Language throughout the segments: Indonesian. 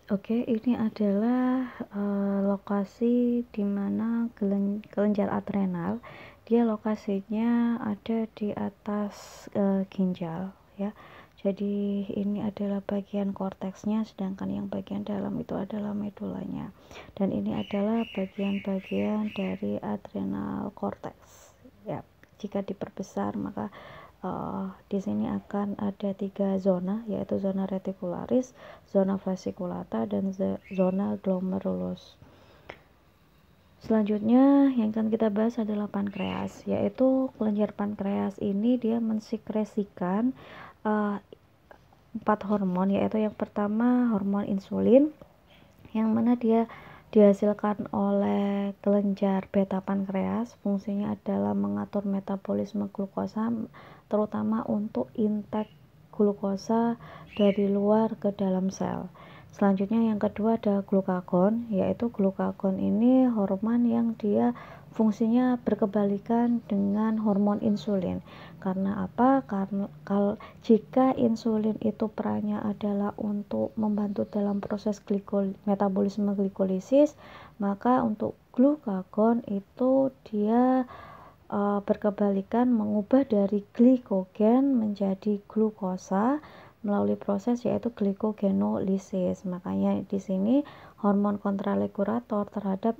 Oke, ini adalah lokasi di mana kelenjar adrenal. Dia lokasinya ada di atas ginjal ya. Jadi ini adalah bagian korteksnya, sedangkan yang bagian dalam itu adalah medulanya. Dan ini adalah bagian-bagian dari adrenal cortex. Ya, jika diperbesar maka di sini akan ada 3 zona, yaitu zona reticularis, zona fasciculata, dan zona glomerulus. Selanjutnya yang akan kita bahas adalah pankreas, yaitu kelenjar pankreas ini dia mensekresikan 4 hormon, yaitu yang pertama hormon insulin, yang mana dia dihasilkan oleh kelenjar beta pankreas. Fungsinya adalah mengatur metabolisme glukosa, terutama untuk intake glukosa dari luar ke dalam sel. Selanjutnya yang kedua ada glukagon, yaitu glukagon ini hormon yang dia fungsinya berkebalikan dengan hormon insulin. Karena apa? Karena jika insulin itu perannya adalah untuk membantu dalam proses metabolisme glikolisis, maka untuk glukagon itu dia berkebalikan, mengubah dari glikogen menjadi glukosa melalui proses yaitu glikogenolisis. Makanya di sini hormon kontraregulator terhadap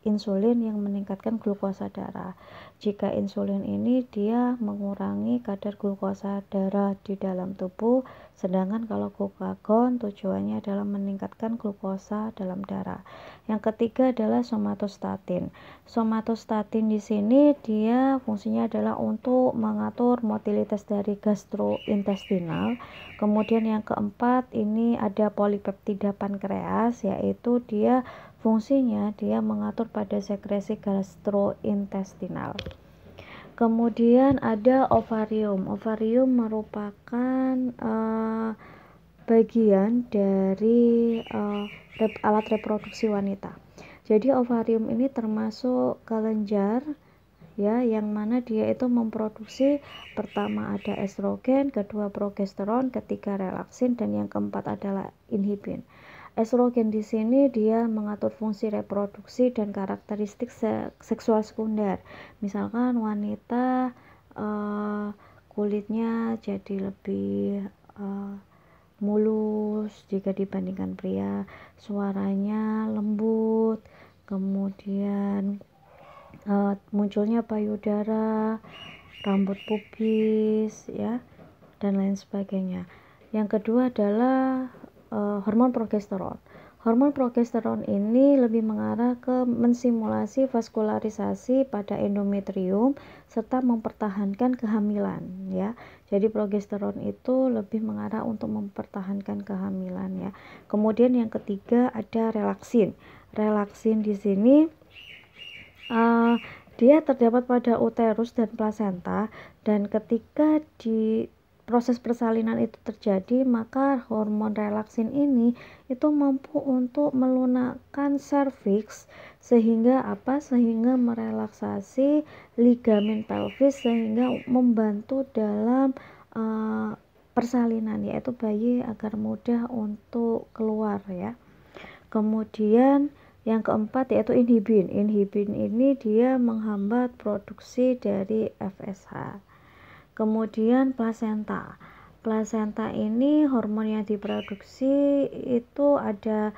insulin yang meningkatkan glukosa darah. Jika insulin ini dia mengurangi kadar glukosa darah di dalam tubuh, sedangkan kalau glukagon tujuannya adalah meningkatkan glukosa dalam darah. Yang ketiga adalah somatostatin. Somatostatin di sini dia fungsinya adalah untuk mengatur motilitas dari gastrointestinal. Kemudian yang keempat ini ada polipeptida pankreas, yaitu dia fungsinya dia mengatur pada sekresi gastrointestinal. Kemudian ada ovarium. Ovarium merupakan bagian dari alat reproduksi wanita. Jadi ovarium ini termasuk kelenjar ya, yang mana dia itu memproduksi pertama ada estrogen, kedua progesteron, ketiga relaksin, dan yang keempat adalah inhibin. Estrogen di sini dia mengatur fungsi reproduksi dan karakteristik seksual sekunder. Misalkan wanita kulitnya jadi lebih mulus jika dibandingkan pria, suaranya lembut, kemudian munculnya payudara, rambut pubis ya, dan lain sebagainya. Yang kedua adalah hormon progesteron. Hormon progesteron ini lebih mengarah ke mensimulasi vaskularisasi pada endometrium serta mempertahankan kehamilan ya. Jadi progesteron itu lebih mengarah untuk mempertahankan kehamilan ya. Kemudian yang ketiga ada relaksin. Relaksin di sini dia terdapat pada uterus dan plasenta, dan ketika di proses persalinan itu terjadi, maka hormon relaksin ini itu mampu untuk melunakkan serviks sehingga merelaksasi ligamen pelvis sehingga membantu dalam persalinan, yaitu bayi agar mudah untuk keluar ya. Kemudian yang keempat yaitu inhibin. Inhibin ini dia menghambat produksi dari FSH. Kemudian plasenta. Plasenta ini hormon yang diproduksi itu ada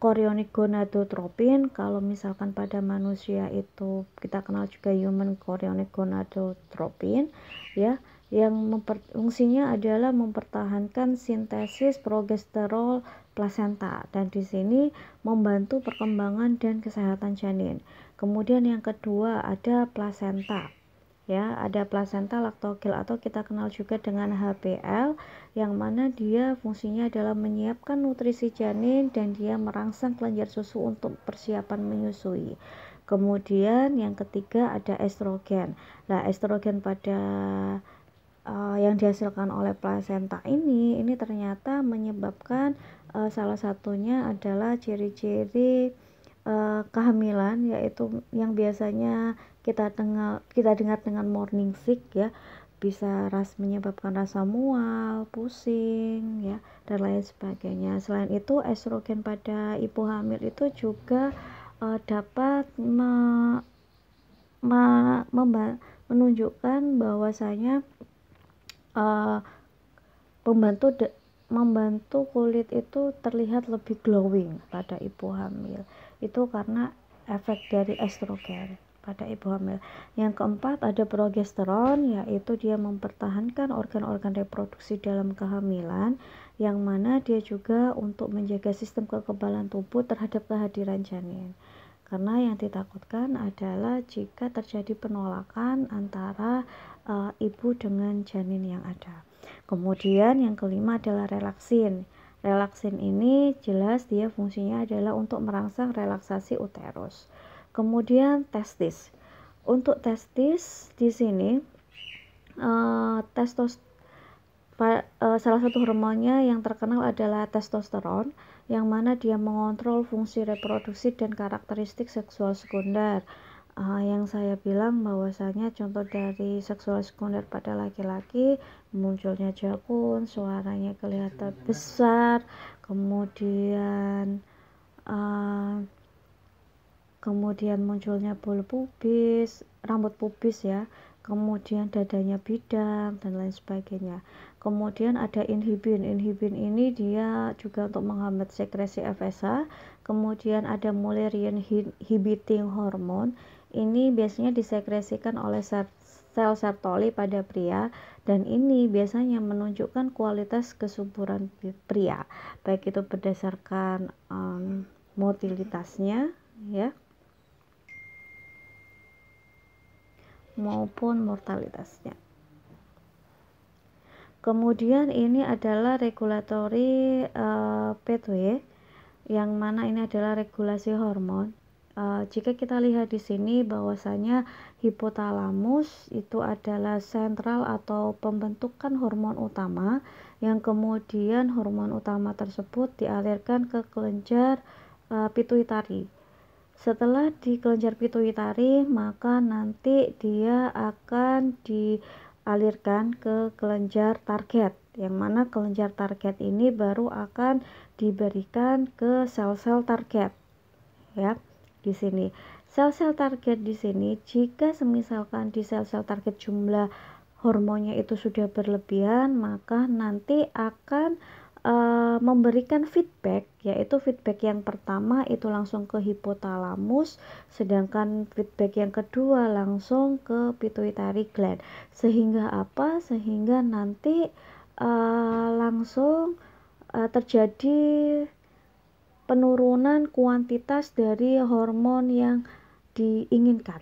chorionic gonadotropin. Kalau misalkan pada manusia itu kita kenal juga human chorionic gonadotropin ya, yang fungsinya adalah mempertahankan sintesis progesterol plasenta, dan di sini membantu perkembangan dan kesehatan janin. Kemudian yang kedua ada plasenta. Ya, ada plasenta laktogel atau kita kenal juga dengan HPL, yang mana dia fungsinya adalah menyiapkan nutrisi janin dan dia merangsang kelenjar susu untuk persiapan menyusui. Kemudian yang ketiga ada estrogen. Nah, estrogen pada yang dihasilkan oleh plasenta ini ternyata menyebabkan salah satunya adalah ciri-ciri kehamilan, yaitu yang biasanya kita dengar dengan morning sick ya, bisa menyebabkan rasa mual, pusing ya, dan lain sebagainya. Selain itu, estrogen pada ibu hamil itu juga dapat menunjukkan bahwasanya membantu kulit itu terlihat lebih glowing pada ibu hamil. Itu karena efek dari estrogen pada ibu hamil. Yang keempat ada progesteron, yaitu dia mempertahankan organ-organ reproduksi dalam kehamilan, yang mana dia juga untuk menjaga sistem kekebalan tubuh terhadap kehadiran janin. Karena yang ditakutkan adalah jika terjadi penolakan antara ibu dengan janin yang ada. Kemudian yang kelima adalah relaksin. Relaksin ini jelas dia fungsinya adalah untuk merangsang relaksasi uterus. Kemudian testis. Untuk testis di sini salah satu hormonnya yang terkenal adalah testosteron, yang mana dia mengontrol fungsi reproduksi dan karakteristik seksual sekunder. Yang saya bilang bahwasanya contoh dari seksual sekunder pada laki-laki, munculnya jakun, suaranya kelihatan besar, kemudian munculnya bulu pubis, rambut pubis ya, kemudian dadanya bidang dan lain sebagainya. Kemudian ada inhibin. Inhibin ini dia juga untuk menghambat sekresi FSH. Kemudian ada Mullerian inhibiting hormone. Ini biasanya disekresikan oleh sel Sertoli pada pria, dan ini biasanya menunjukkan kualitas kesuburan pria, baik itu berdasarkan motilitasnya ya, maupun mortalitasnya. Kemudian ini adalah regulatory pathway, yang mana ini adalah regulasi hormon. Jika kita lihat di sini bahwasanya hipotalamus itu adalah sentral atau pembentukan hormon utama, yang kemudian hormon utama tersebut dialirkan ke kelenjar pituitari. Setelah di kelenjar pituitari, maka nanti dia akan dialirkan ke kelenjar target, yang mana kelenjar target ini baru akan diberikan ke sel-sel target ya. Di sini sel-sel target di sini, jika semisalkan di sel-sel target jumlah hormonnya itu sudah berlebihan, maka nanti akan memberikan feedback, yaitu feedback yang pertama itu langsung ke hipotalamus, sedangkan feedback yang kedua langsung ke pituitary gland. Sehingga apa? Sehingga nanti langsung terjadi penurunan kuantitas dari hormon yang diinginkan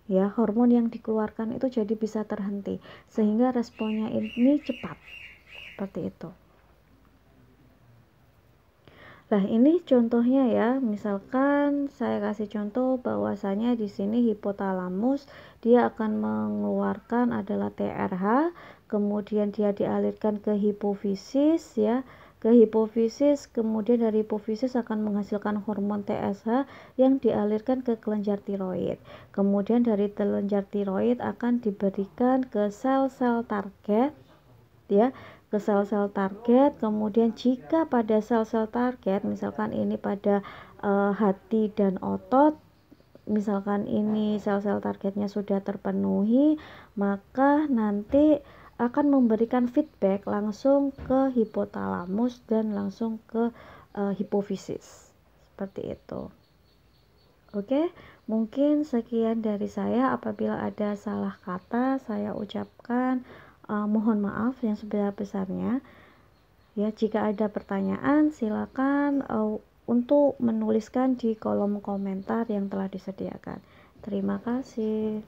ya, hormon yang dikeluarkan itu jadi bisa terhenti, sehingga responnya ini cepat, seperti itu. Nah, ini contohnya ya. Misalkan saya kasih contoh bahwasanya di sini hipotalamus dia akan mengeluarkan adalah TRH, kemudian dia dialirkan ke hipofisis ya. Ke hipofisis, kemudian dari hipofisis akan menghasilkan hormon TSH yang dialirkan ke kelenjar tiroid. Kemudian dari kelenjar tiroid akan diberikan ke sel-sel target ya, ke sel-sel target. Kemudian jika pada sel-sel target, misalkan ini pada hati dan otot, misalkan ini sel-sel targetnya sudah terpenuhi, maka nanti akan memberikan feedback langsung ke hipotalamus dan langsung ke hipofisis, seperti itu. Oke, mungkin sekian dari saya. Apabila ada salah kata, saya ucapkan mohon maaf yang sebesar-besarnya ya. Jika ada pertanyaan, silakan untuk menuliskan di kolom komentar yang telah disediakan. Terima kasih.